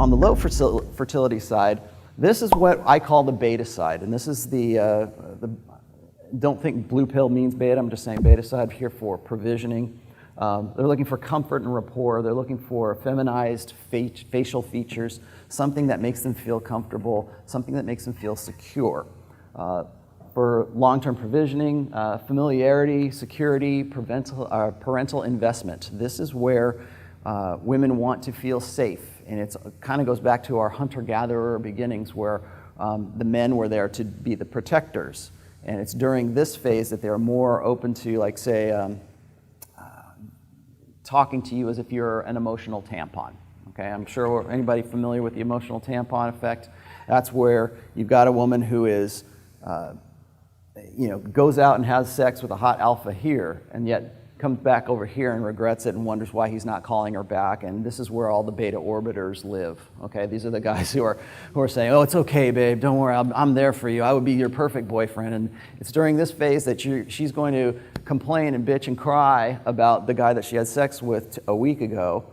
on the low fertility side, this is what I call the beta side, and this is the don't think blue pill means beta, I'm just saying beta side here for provisioning. They're looking for comfort and rapport. They're looking for feminized facial features, something that makes them feel comfortable, something that makes them feel secure. For long-term provisioning, familiarity, security, parental investment. This is where women want to feel safe. And it kind of goes back to our hunter-gatherer beginnings where the men were there to be the protectors. And it's during this phase that they're more open to, like, say, talking to you as if you're an emotional tampon. Okay, I'm sure anybody familiar with the emotional tampon effect, that's where you've got a woman who is, goes out and has sex with a hot alpha here, and yet comes back over here and regrets it and wonders why he's not calling her back. And this is where all the beta orbiters live. Okay, these are the guys who are saying, "Oh, it's okay, babe. Don't worry. I'm there for you. I would be your perfect boyfriend." And it's during this phase that she's going to complain and bitch and cry about the guy that she had sex with a week ago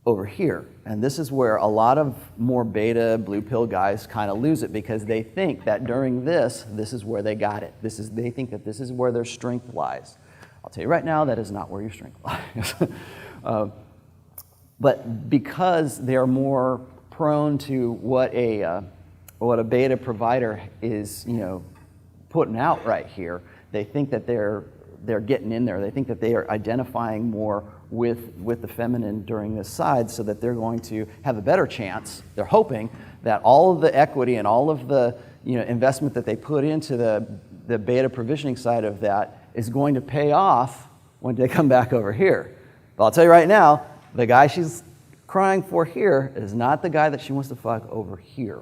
over here. And this is where a lot of more beta blue pill guys kind of lose it, because they think that during this is where they got it. They think that this is where their strength lies. I'll tell you right now, that is not where your strength lies. But because they're more prone to what a beta provider is, putting out right here, they think that they're getting in there. They think that they are identifying more with the feminine during this side, so that they're going to have a better chance. They're hoping that all of the equity and all of the investment that they put into the beta provisioning side of that is going to pay off when they come back over here. But I'll tell you right now, the guy she's crying for here is not the guy that she wants to fuck over here.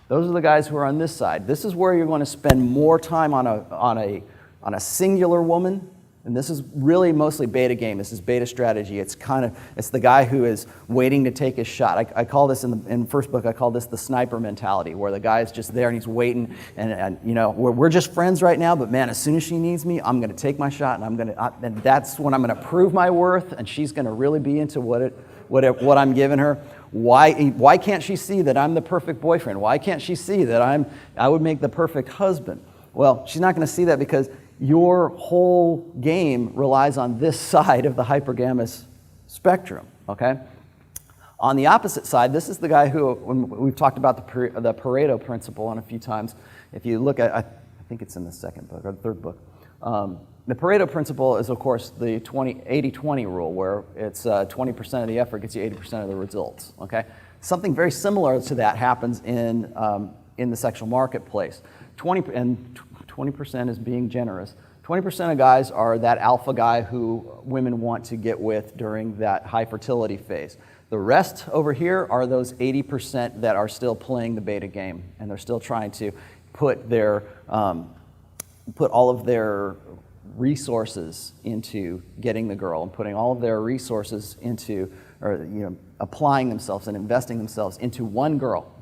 Those are the guys who are on this side. This is where you're going to spend more time on a singular woman. And this is really mostly beta game. This is beta strategy. It's the guy who is waiting to take his shot. I call this in the first book, I call this the sniper mentality, where the guy is just there and he's waiting, and we're just friends right now, but man, as soon as she needs me, I'm going to take my shot, and that's when I'm going to prove my worth, and she's going to really be into what I'm giving her. Why can't she see that I'm the perfect boyfriend? Why can't she see that I would make the perfect husband? Well, she's not going to see that because your whole game relies on this side of the hypergamous spectrum, okay? On the opposite side, this is the guy who, when we've talked about the Pareto principle on a few times, if you look at, I think it's in the second book or the third book, the Pareto principle is, of course, the 80-20 rule, where it's 20% of the effort gets you 80% of the results, okay? Something very similar to that happens in the sexual marketplace. 20% is being generous. 20% of guys are that alpha guy who women want to get with during that high fertility phase. The rest over here are those 80% that are still playing the beta game, and they're still trying to put all of their resources into getting the girl, and putting all of their resources into, applying themselves and investing themselves into one girl.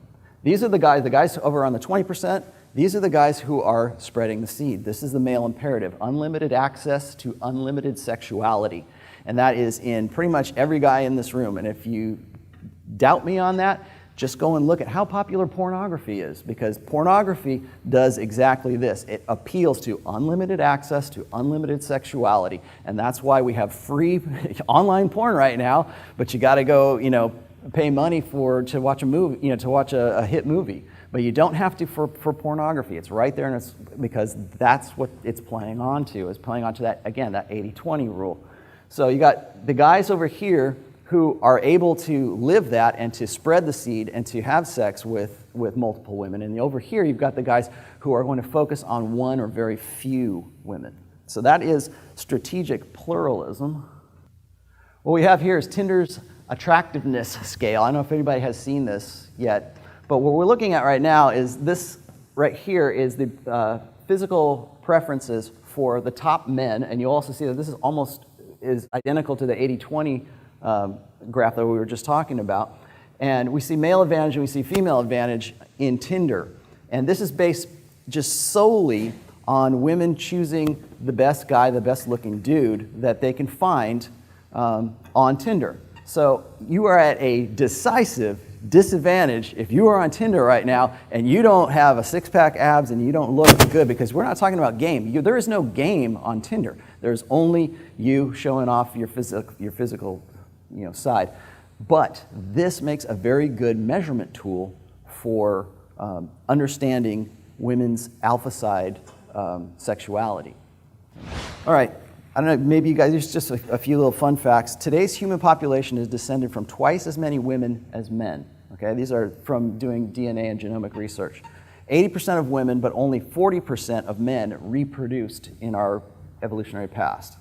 These are the guys over on the 20%. These are the guys who are spreading the seed. This is the male imperative, unlimited access to unlimited sexuality. And that is in pretty much every guy in this room. And if you doubt me on that, just go and look at how popular pornography is, because pornography does exactly this. It appeals to unlimited access to unlimited sexuality. And that's why we have free online porn right now, but you got to go, pay money to watch a movie, to watch a hit movie. But you don't have to for pornography. It's right there, and it's because that's what it's playing on to. It's playing on to that, again, that 80-20 rule. So you got the guys over here who are able to live that and to spread the seed and to have sex with multiple women. And over here, you've got the guys who are going to focus on one or very few women. So that is strategic pluralism. What we have here is Tinder's attractiveness scale. I don't know if anybody has seen this yet. But what we're looking at right now is this right here is the physical preferences for the top men, and you'll also see that this is identical to the 80-20 graph that we were just talking about. And we see male advantage and we see female advantage in Tinder. And this is based just solely on women choosing the best guy, the best looking dude that they can find on Tinder. So you are at a decisive disadvantage if you are on Tinder right now and you don't have a six-pack abs and you don't look good, because we're not talking about game. There is no game on Tinder. There's only you showing off your physical side. But this makes a very good measurement tool for understanding women's alpha side sexuality. All right. I don't know, maybe you guys, there's just a few little fun facts. Today's human population is descended from twice as many women as men. Okay, these are from doing DNA and genomic research. 80% of women, but only 40% of men reproduced in our evolutionary past.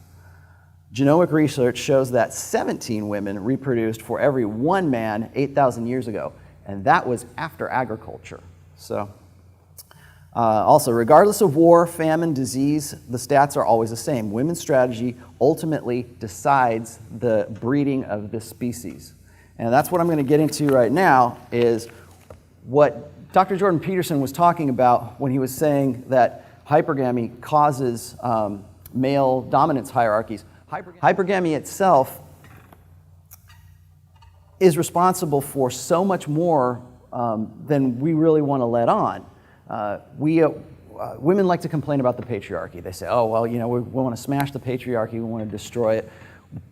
Genomic research shows that 17 women reproduced for every one man 8,000 years ago, and that was after agriculture. So. Also, regardless of war, famine, disease, the stats are always the same. Women's strategy ultimately decides the breeding of this species. And that's what I'm going to get into right now, is what Dr. Jordan Peterson was talking about when he was saying that hypergamy causes male dominance hierarchies. Hypergamy itself is responsible for so much more than we really want to let on. Women like to complain about the patriarchy. They say, oh, well, we want to smash the patriarchy, we want to destroy it.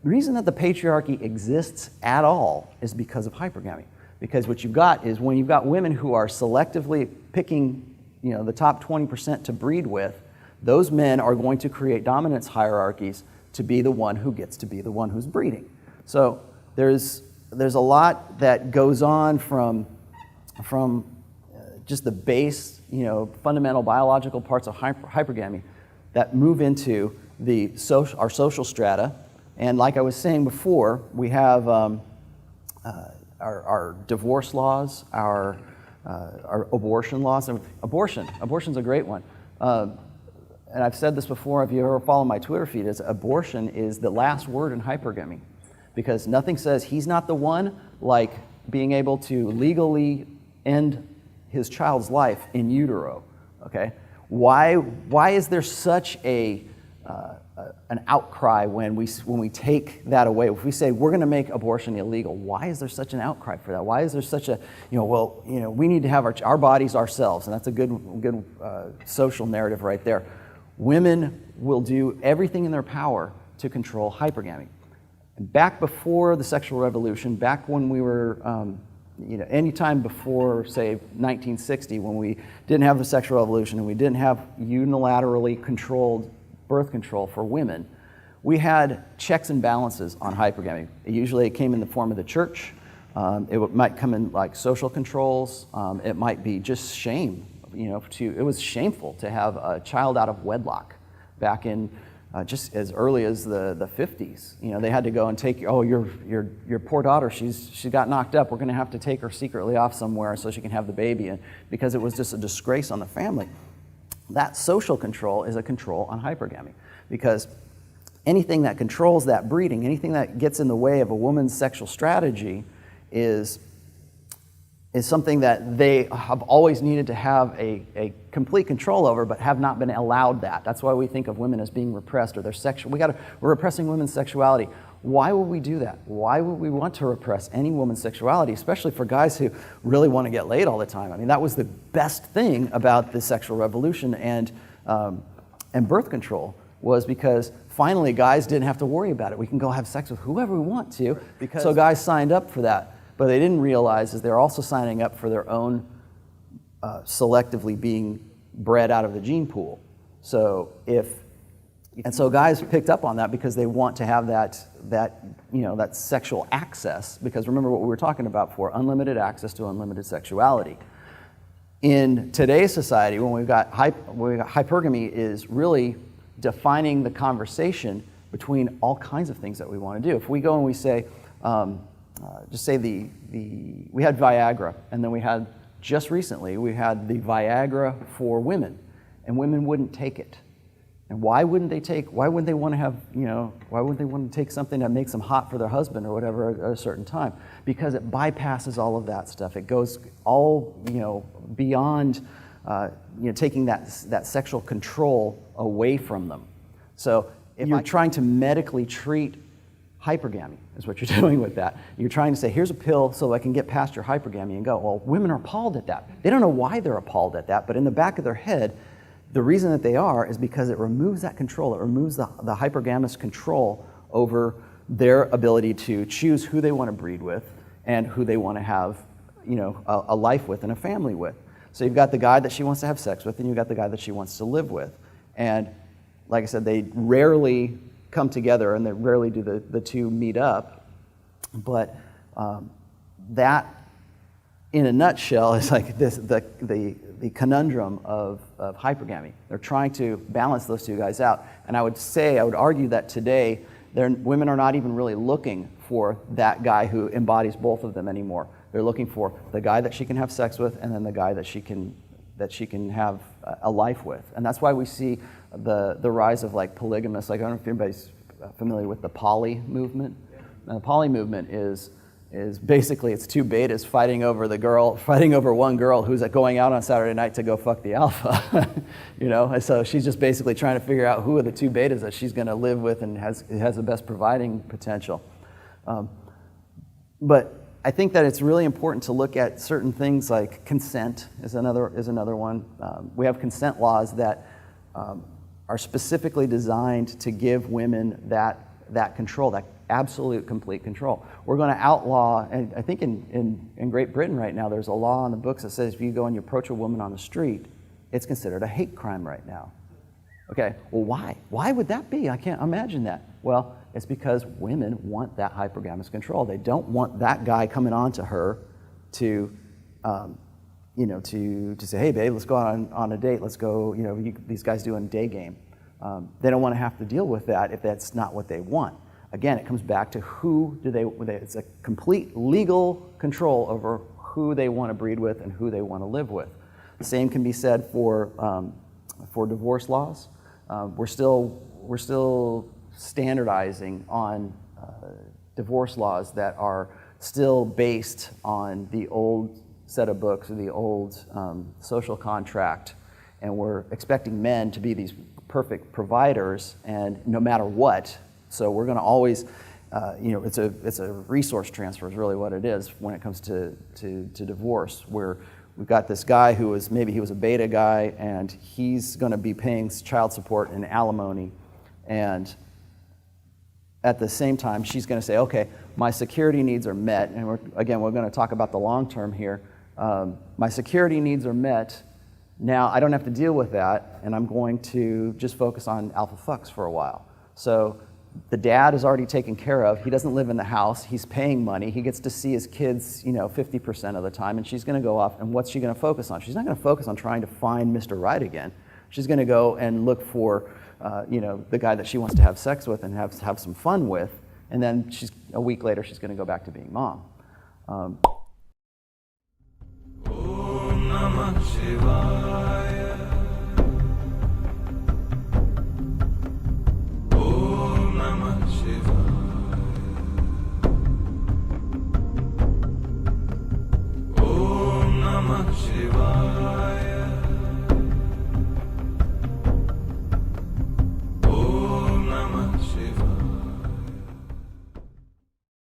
The reason that the patriarchy exists at all is because of hypergamy. Because what you've got is when you've got women who are selectively picking the top 20% to breed with, those men are going to create dominance hierarchies to be the one who gets to be the one who's breeding. So there's a lot that goes on from just the base, fundamental biological parts of hypergamy that move into our social strata. And like I was saying before, we have our divorce laws, our abortion laws. Abortion's a great one. And I've said this before, if you ever follow my Twitter feed, is abortion is the last word in hypergamy, because nothing says he's not the one like being able to legally end his child's life in utero. Okay, why is there such an outcry when we take that away? If we say we're going to make abortion illegal, why is there such an outcry for that? Why is there such a we need to have our bodies ourselves, and that's a good social narrative right there. Women will do everything in their power to control hypergamy. And back before the sexual revolution, back when we were any time before, say, 1960, when we didn't have the sexual revolution and we didn't have unilaterally controlled birth control for women, we had checks and balances on hypergamy. Usually it came in the form of the church. It might come in like social controls. It might be just shame. It was shameful to have a child out of wedlock back in just as early as the 50s. They had to go and take, your poor daughter, she got knocked up. We're going to have to take her secretly off somewhere so she can have the baby, and because it was just a disgrace on the family. That social control is a control on hypergamy, because anything that controls that breeding, anything that gets in the way of a woman's sexual strategy is something that they have always needed to have a complete control over, but have not been allowed that. That's why we think of women as being repressed, or their sexual. We're repressing women's sexuality. Why would we do that? Why would we want to repress any woman's sexuality, especially for guys who really want to get laid all the time? I mean, that was the best thing about the sexual revolution and birth control, was because finally guys didn't have to worry about it. We can go have sex with whoever we want to, so guys signed up for that. But they didn't realize is they're also signing up for their own selectively being bred out of the gene pool. So so guys picked up on that because they want to have that sexual access. Because remember what we were talking about before: unlimited access to unlimited sexuality. In today's society, when we've got hypergamy, is really defining the conversation between all kinds of things that we want to do. If we go and we say, just say we had Viagra, and then we had, just recently, we had the Viagra for women, and women wouldn't take it. And why wouldn't they want to take something that makes them hot for their husband or whatever at a certain time? Because it bypasses all of that stuff. It goes all, beyond, taking that sexual control away from them. So if you're trying to medically treat hypergamy, is what you're doing with that. You're trying to say, here's a pill so I can get past your hypergamy and go. Well, women are appalled at that. They don't know why they're appalled at that, but in the back of their head, the reason that they are is because it removes that control. It removes the hypergamous control over their ability to choose who they want to breed with and who they want to have, a life with and a family with. So you've got the guy that she wants to have sex with, and you've got the guy that she wants to live with. And like I said, they rarely come together, and they rarely do the two meet up. But that, in a nutshell, is like the conundrum of hypergamy. They're trying to balance those two guys out. And I would argue that today, women are not even really looking for that guy who embodies both of them anymore. They're looking for the guy that she can have sex with, and then the guy that she can have a life with. And that's why we see the rise of like polygamous. Like, I don't know if anybody's familiar with the poly movement. And the poly movement is basically it's two betas fighting over one girl who's going out on Saturday night to go fuck the alpha. And so she's just basically trying to figure out who are the two betas that she's going to live with and has the best providing potential. But I think that it's really important to look at certain things like consent is another one. We have consent laws that are specifically designed to give women that control, that absolute, complete control. We're going to outlaw, and I think in Great Britain right now, there's a law on the books that says if you go and you approach a woman on the street, it's considered a hate crime right now. Okay, well, why? Why would that be? I can't imagine that. Well, it's because women want that hypergamous control. They don't want that guy coming on to her to say, hey, babe, let's go on a date. Let's go, these guys doing a day game. They don't want to have to deal with that if that's not what they want. Again, it comes back to it's a complete legal control over who they want to breed with and who they want to live with. The same can be said for divorce laws. We're still standardizing on divorce laws that are still based on the old set of books or the old social contract, and we're expecting men to be these perfect providers, and no matter what. So we're going to always, it's a resource transfer is really what it is when it comes to divorce, where we've got this guy who was, maybe he was a beta guy, and he's going to be paying child support and alimony, and at the same time, she's going to say, okay, my security needs are met, and we're going to talk about the long term here. My security needs are met. Now I don't have to deal with that, and I'm going to just focus on alpha fucks for a while. So the dad is already taken care of. He doesn't live in the house. He's paying money. He gets to see his kids, 50% of the time, and she's going to go off, and what's she going to focus on? She's not going to focus on trying to find Mr. Right again. She's going to go and look for the guy that she wants to have sex with and have some fun with, and then a week later she's going to go back to being mom. Om Namah Shivaya.